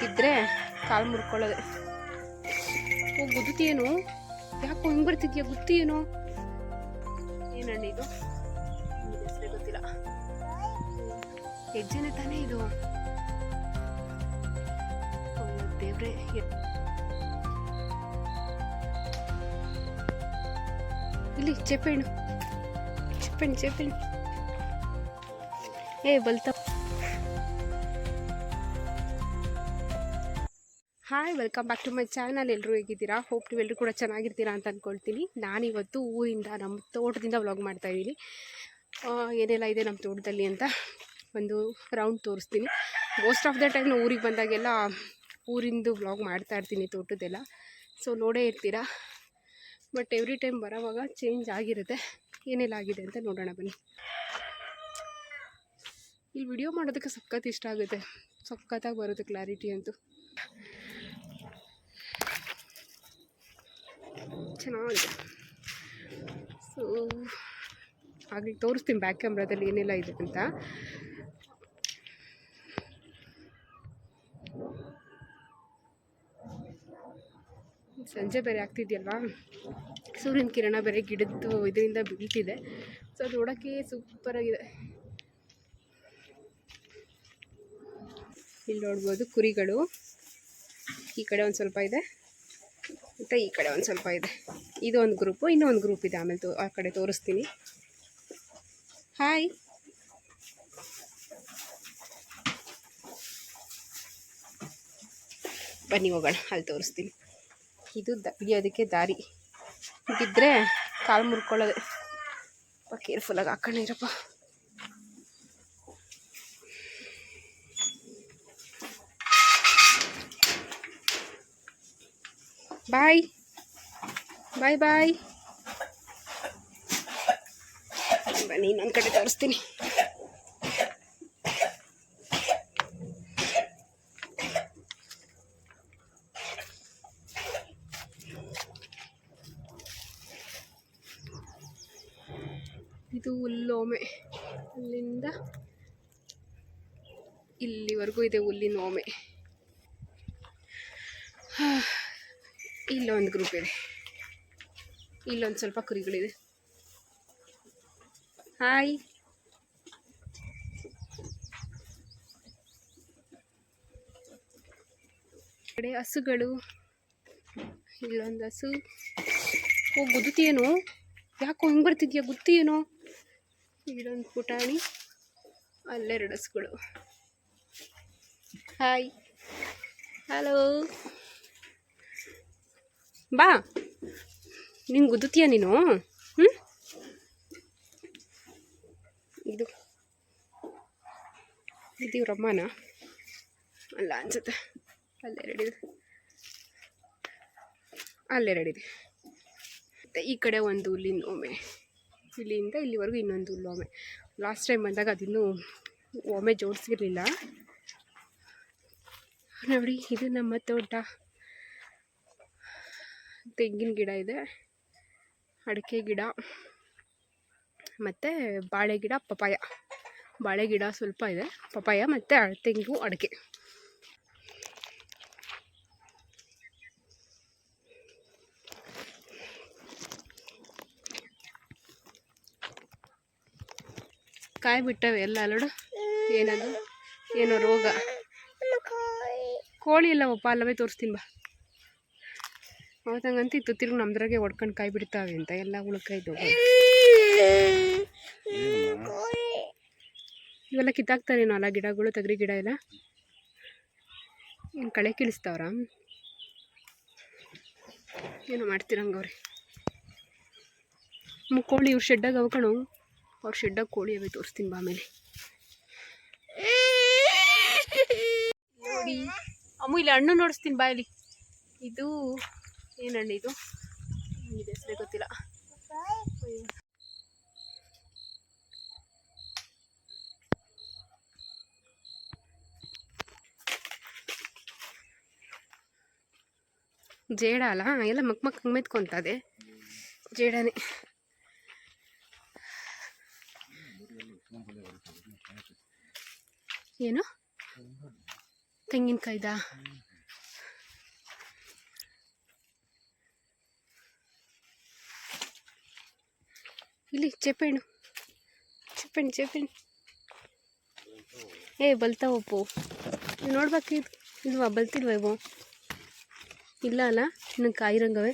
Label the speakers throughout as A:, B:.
A: ಬಿದ್ದರೆ ಕಾಲು ಮುರ್ಕೊಳ್ಳೋದೆ. ಓ ಗುದ್ದುತ್ತೇನು? ಯಾಕೋ ಹಿಂಗೆ ಬರ್ತಿದ್ಯಾ? ಗುತ್ತಿ ಏನಣ್ಣ ಇದು? ಹೆಸರೇ ಗೊತ್ತಿಲ್ಲ. ಹೆಜ್ಜೆನೆ ತಾನೇ ಇದು. ದೇವ್ರೆ, ಇಲ್ಲಿ ಚೆಪ್ಪೆಣ್ಣು ಏ ಬಲ್ತ. Hi, welcome back to my channel. ಎಲ್ಲರೂ ಹೇಗಿದ್ದೀರಾ? ಹೋಪ್ ನೀವೆಲ್ಲರೂ ಕೂಡ ಚೆನ್ನಾಗಿರ್ತೀರಾ ಅಂತ ಅಂದ್ಕೊಳ್ತೀನಿ. ನಾನಿವತ್ತು ಊರಿಂದ, ನಮ್ಮ ತೋಟದಿಂದ ವ್ಲಾಗ್ ಮಾಡ್ತಾಯಿದ್ದೀನಿ. ಏನೆಲ್ಲ ಇದೆ ನಮ್ಮ ತೋಟದಲ್ಲಿ ಅಂತ ಒಂದು ರೌಂಡ್ ತೋರಿಸ್ತೀನಿ. ಮೋಸ್ಟ್ ಆಫ್ ದ ಟೈಮ್ ನಾವು ಊರಿಗೆ ಬಂದಾಗೆಲ್ಲ ಊರಿಂದು ವ್ಲಾಗ್ ಮಾಡ್ತಾಯಿರ್ತೀನಿ, ತೋಟದ್ದೆಲ್ಲ. ಸೊ ನೋಡೇ ಇರ್ತೀರಾ. ಬಟ್ ಎವ್ರಿ ಟೈಮ್ ಬರೋವಾಗ ಚೇಂಜ್ ಆಗಿರುತ್ತೆ. ಏನೆಲ್ಲ ಆಗಿದೆ ಅಂತ ನೋಡೋಣ ಬನ್ನಿ. ಇಲ್ಲಿ ವಿಡಿಯೋ ಮಾಡೋದಕ್ಕೆ ಸಖತ್ ಇಷ್ಟ ಆಗುತ್ತೆ, ಸಖತ್ತಾಗಿ ಬರುತ್ತೆ ಕ್ಲಾರಿಟಿ ಅಂತೂ ಚೆನ್ನಾಗಿದೆ. ಸೊ ಹಾಗೆ ತೋರಿಸ್ತೀನಿ ಬ್ಯಾಕ್ ಕ್ಯಾಮ್ರಾದಲ್ಲಿ ಏನೆಲ್ಲ ಇದೆ ಅಂತ. ಸಂಜೆ ಬೇರೆ ಆಗ್ತಿದೆಯಲ್ವಾ, ಸೂರ್ಯನ ಕಿರಣ ಬೇರೆ ಗಿಡದ್ದು ಇದರಿಂದ ಬೀಳ್ತಿದೆ. ಸೊ ನೋಡೋಕ್ಕೆ ಸೂಪರಾಗಿದೆ. ಇಲ್ಲಿ ನೋಡ್ಬೋದು ಕುರಿಗಳು. ಈ ಕಡೆ ಒಂದು ಸ್ವಲ್ಪ ಇದೆ ಮತ್ತು ಈ ಕಡೆ ಒಂದು ಸ್ವಲ್ಪ ಇದೆ. ಇದು ಒಂದು ಗ್ರೂಪು, ಇನ್ನೊಂದು ಗ್ರೂಪ್ ಇದೆ. ಆಮೇಲೆ ಆ ಕಡೆ ತೋರಿಸ್ತೀನಿ. ಹಾಯ್, ಬನ್ನಿ ಹೋಗೋಣ, ಅಲ್ಲಿ ತೋರಿಸ್ತೀನಿ. ಇದು ಇಳಿಯೋದಕ್ಕೆ ದಾರಿ. ಬಿದ್ದರೆ ಕಾಲು ಮುರ್ಕೊಳ್ಳೋದೆ. ಕೇರ್ಫುಲ್ಲಾಗಿ ಹಾಕೊಂಡಿರಪ್ಪ. ಬಾಯ್ ಬಾಯ್ ಬಾಯ್. ಬನ್ನಿ ಇನ್ನೊಂದು ಕಡೆ ತೋರಿಸ್ತೀನಿ. ಇದು ಹುಲ್ಲೋಮೆ. ಅಲ್ಲಿಂದ ಇಲ್ಲಿವರೆಗೂ ಇದೆ ಹುಲ್ಲಿನ ಓಮೆ. ಇಲ್ಲೊಂದು ಗ್ರೂಪ್ ಇದೆ, ಇಲ್ಲೊಂದು ಸ್ವಲ್ಪ ಕುರಿಗಳಿದೆ. ಹಾಯ್, ಕಡೆ ಹಸುಗಳು. ಇಲ್ಲೊಂದು ಹಸು. ಓ ಗುದ್ದುತ್ತೇನು? ಯಾಕೋ ಹಿಂಗೆ ಬರ್ತಿದ್ಯಾ? ಗುತ್ತಿ. ಇಲ್ಲೊಂದು ಪುಟಾಣಿ, ಅಲ್ಲೆರಡು ಹಸುಗಳು. ಹಾಯ್, ಹಲೋ, ಬಾ. ನಿಂಗೆ ಗುದ್ದುತ್ತೀಯ ನೀನು? ಇದು ಇವ್ರಮ್ಮನ ಅಲ್ಲ ಅನ್ಸುತ್ತೆ. ಅಲ್ಲೆರಡಿದೆ. ಮತ್ತು ಈ ಕಡೆ ಒಂದು ಹುಲ್ಲಿನ ಓಮೆ. ಇಲ್ಲಿಂದ ಇಲ್ಲಿವರೆಗೂ ಇನ್ನೊಂದು ಹುಲ್ಲು ಓಮೆ. ಲಾಸ್ಟ್ ಟೈಮ್ ಬಂದಾಗ ಅದಿನ್ನೂ ಓಮೆ ಜೋಡಿಸಿರಲಿಲ್ಲ. ನೋಡಿ, ಇದು ನಮ್ಮ ತೋಟ. ತೆಂಗಿನ ಗಿಡ ಇದೆ, ಅಡಿಕೆ ಗಿಡ ಮತ್ತು ಬಾಳೆ ಗಿಡ, ಪಪಾಯ. ಬಾಳೆ ಗಿಡ ಸ್ವಲ್ಪ ಇದೆ, ಪಪಾಯ ಮತ್ತು ತೆಂಗು, ಅಡಿಕೆ. ಕಾಯಿ ಬಿಟ್ಟವೆ ಎಲ್ಲ ನೋಡು. ಏನದು? ಏನೋ ರೋಗ. ಕೋಳಿ ಇಲ್ಲವಪ್ಪ, ಅಲ್ಲವೇ ತೋರಿಸ್ತೀನಿ ಬಾ. ಅವತ್ತಂಗಂತಿತ್ತು, ತಿರುಗಿ ನಮ್ದ್ರಾಗೆ ಹೊಡ್ಕೊಂಡು ಕಾಯಿ ಬಿಡ್ತಾವೆ ಅಂತ. ಎಲ್ಲ ಉಳ್ಕಾಯ್ದು ಇವೆಲ್ಲ ಕಿತ್ತಾಕ್ತಾರೇನೋ ಅಲ್ಲ ಗಿಡಗಳು, ತಗರಿ ಗಿಡ ಎಲ್ಲ. ಏನು ಕಳೆ ಕೀಳಿಸ್ತಾವ್ರ? ಏನೋ ಮಾಡ್ತೀರಂಗವ್ರಿ. ಕೋಳಿ ಇವ್ರ ಶೆಡ್ಡಾಗ ಅವಕಣು. ಅವ್ರ ಶೆಡ್ಡಾಗ ಕೋಳಿ ಅವೇ, ತೋರಿಸ್ತೀನಿ ಬಾ ಆಮೇಲೆ. ನೋಡಿ ಅಮ್ಮ, ಇಲ್ಲಿ ಹಣ್ಣು ನೋಡಿಸ್ತೀನಿ ಬಾ. ಇಲ್ಲಿ ಇದು ಏನು ಹಣ್ಣು ಇದು? ಇದು ಹೆಸರೇ ಗೊತ್ತಿಲ್ಲ. ಜೇಡ ಅಲ್ಲ, ಎಲ್ಲ ಮಕ್ ಮೆತ್ಕೊಂತದೆ. ಜೇಡನೇ. ಏನು ತೆಂಗಿನಕಾಯ್ದಾ? ಇಲ್ಲಿ ಚಪ್ಪೆಣ್ಣು ಏ ಬಲ್ತಾವಪ್ಪು, ನೋಡ್ಬೇಕು. ಇಲ್ವಾ, ಬಲ್ತಿಲ್ವ ಇವು? ಇಲ್ಲ ಅಲ್ಲ, ಇನ್ನು ಕಾಯಿರಂಗವೆ.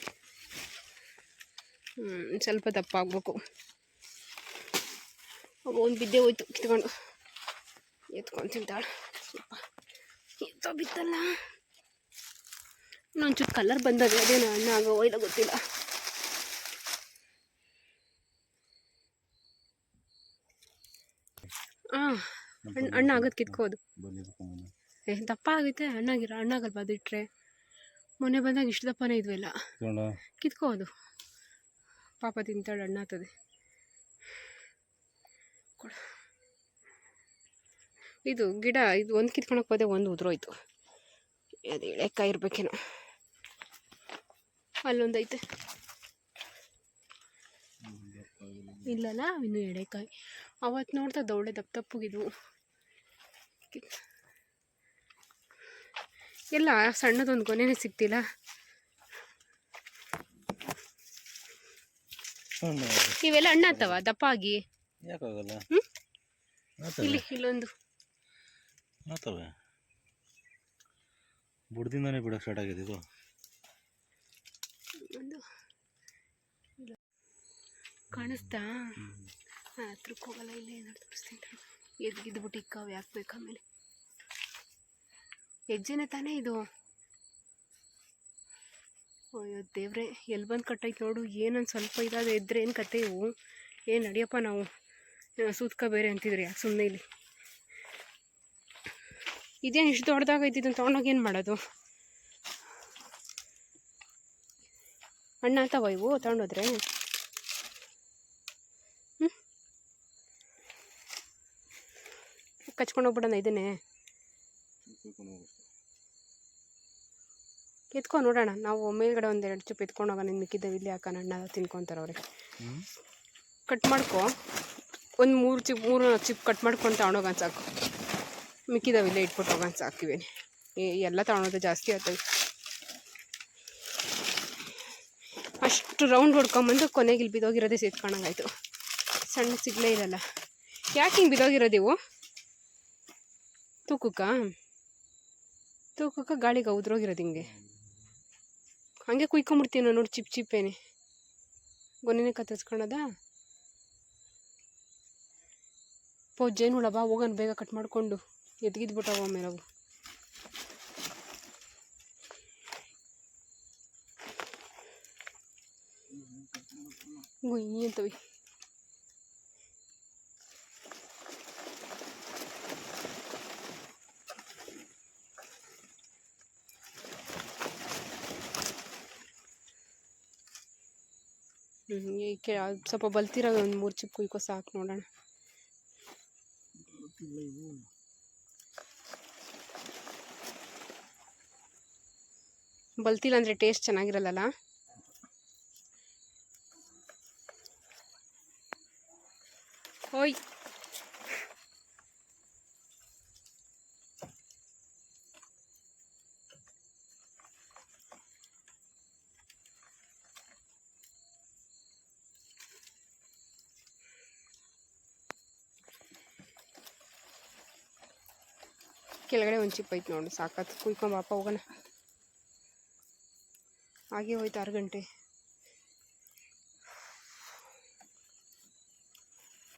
A: ಸ್ವಲ್ಪ ದಪ್ಪ ಆಗ್ಬೇಕು. ಒಂದು ಬಿದ್ದೆ ಹೋಯ್ತು, ಕಿತ್ಕೊಂಡು ಎತ್ಕೊಂಡು ತಿಂತಾಳೆ. ಸ್ವಲ್ಪ ಎತ್ತೋ ಬಿತ್ತಲ್ಲ. ಇನ್ನೊಂಚೂರು ಕಲರ್ ಬಂದಾಗ ಅದೇನು ಹಣ್ಣು ಆಗೋ ಇಲ್ಲ ಗೊತ್ತಿಲ್ಲ. ಹಣ್ಣು ಆಗೋದು ಕಿತ್ಕೋದು. ದಪ್ಪ ಆಗೈತೆ, ಹಣ್ಣಾಗಲ್ವಾ ಅದು ಇಟ್ಟರೆ? ಮೊನ್ನೆ ಬಂದಾಗ ಇಷ್ಟು ದಪ್ಪನೇ ಇದ್ವೆಲ್ಲ. ಕಿತ್ಕೋದು, ಪಾಪ ತಿಂತಾಳೆ, ಹಣ್ಣಾಗ್ತದೆ. ಇದು ಗಿಡ ಇದು ಒಂದು ಕಿತ್ಕೊಳಕ್ಕೆ ಹೋದೆ, ಒಂದು ಉದುರೋಯ್ತು. ಅದು ಎಳೆಕಾಯಿ ಇರ್ಬೇಕೇನೋ. ಅಲ್ಲೊಂದೈತೆ, ಇಲ್ಲಲ್ಲ ಇನ್ನು ಎಳೆಕಾಯಿ. ಅವತ್ತು ನೋಡ್ತಾ ದೌಡೆ ದಪ್ಪಗಿದ್ವು. ಎಲ್ಲ ಸಣ್ಣದೊಂದು ಕೊನೆನೇ ಸಿಗ್ತಿಲ್ಲ. ಇವೆಲ್ಲ ಹಣ್ಣು ಆಗ್ತಾವ ದಪ್ಪ ಆಗಿ? ಇಲ್ಲೊಂದು
B: ಬುಡದಿಂದಾನೇ ಬಿಡೋಕೆ ಸ್ಟಾರ್ಟ್ ಆಗಿದೆ ಇದು.
A: ಕಾಣಿಸ್ತಾ? ಹತ್ರಕ್ಕೆ ಹೋಗಲ್ಲ, ಇಲ್ಲೇ ಏನಾದ್ರು ತೋರಿಸ್ತೀನಿ. ಎದ್ಗಿದ್ಬಿಟ್ಟು ಇಕ್ಕಾವು ಯಾಕೆ ಬೇಕು ಆಮೇಲೆ. ಹೆಜ್ಜೆನೆ ತಾನೇ ಇದು. ಅಯ್ಯೋ ದೇವ್ರೆ, ಎಲ್ಲಿ ಬಂದು ಕಟ್ಟೈತೆ ನೋಡು. ಏನೊಂದು ಸ್ವಲ್ಪ ಇದಾದ ಎದ್ರೆ ಏನು ಕತೆ ಇವು? ಏನು ನಡಿಯಪ್ಪ, ನಾವು ಸೂತ್ಕ ಬೇರೆ ಅಂತಿದ್ರಿ, ಯಾಕೆ ಸುಮ್ಮನೆ ಇಲ್ಲಿ. ಇದೇನು ಇಷ್ಟು ದೊಡ್ಡದಾಗೈತಿ, ಇದನ್ನು ತೊಗೊಂಡೋಗಿ ಏನು ಮಾಡೋದು? ಹಣ್ಣು ಆಗ್ತಾವ ಇವು ತೊಗೊಂಡೋದ್ರೆ? ಕಚ್ಕೊಂಡು ಹೋಗ್ಬಿಡೋಣ ಇದನ್ನೇ. ಎತ್ಕೊಂಡು ನೋಡೋಣ. ನಾವು ಮೇಲ್ಗಡೆ ಒಂದೆರಡು ಚಿಪ್ ಎತ್ಕೊಂಡು ಹೋಗೋಣ. ನಿನ್ನ ಮಿಕ್ಕಿದ್ದಾವೆ ಇಲ್ಲಿ ಹಾಕೋಣ, ಹಣ್ಣ ತಿನ್ಕೊತಾರೆ ಅವ್ರಿಗೆ. ಕಟ್ ಮಾಡ್ಕೊ, ಒಂದು 3 ಚಿಪ್ ಕಟ್ ಮಾಡ್ಕೊಂಡು ತಗೊಂಡೋಗೋಣ ಸಾಕು. ಮಿಕ್ಕಿದಾವೆ ಇಲ್ಲೇ ಇಟ್ಬಿಟ್ಟು ಹೋಗೋಣ ಸಾಕಿವೆ. ಎಲ್ಲ ತಗೊಳೋದು ಜಾಸ್ತಿ ಆಗ್ತವೆ. ಅಷ್ಟು ರೌಂಡ್ ಹೊಡ್ಕೊಂಬಂದು ಕೊನೆಗೆ ಇಲ್ಲಿ ಬಿದ್ದೋಗಿರೋದೇ ಸೇತ್ಕೊಂಡಂಗಾಯ್ತು. ಸಣ್ಣ ಸಿಗ್ಲೇ ಇರಲ್ಲ. ಯಾಕೆ ಹಿಂಗೆ ಬಿದ್ದೋಗಿರೋದಿವು? ತೂಕಕ್ಕೆ ಗಾಳಿಗೆ ಉದ್ರೋಗಿರೋದು ಹಿಂಗೆ. ಹಂಗೆ ಕುಯ್ಕೊಂಬಿಡ್ತೀವಿ ನಾವು ನೋಡಿ, ಚಿಪ್ಪೇನೆ ಗೊನೆನೇ ಕತ್ತರಿಸ್ಕೊಳದ. ಜೇನು ಹುಳ ಬಾ ಹೋಗೋಣ, ಬೇಗ ಕಟ್ ಮಾಡಿಕೊಂಡು. ಎದ್ಗಿದ್ಬಿಟ್ಟವು ಆಮೇಲೆ ಅವು. ಗುಯ್ ಅಂತವಿ. ಸ್ವಲ್ಪ ಬಲ್ತಿರೋ ಒಂದು 3 ಚಿಪ್ ಕುಯ್ಕೋ ಸಾಕು ನೋಡೋಣ. ಬಲ್ತಿಲ್ಲ ಅಂದರೆ ಟೇಸ್ಟ್ ಚೆನ್ನಾಗಿರಲ್ಲ. ಓಯ್ ಕೆಳಗಡೆ ಒಂದು ಚಿಪ್ ಐತೆ ನೋಡು, ಸಾಕತ್ತು ಕುಯ್ಕೊಂಬಾಪ ಹೋಗೋಣ. ಹಾಗೆ ಹೋಯ್ತು 6 ಗಂಟೆ.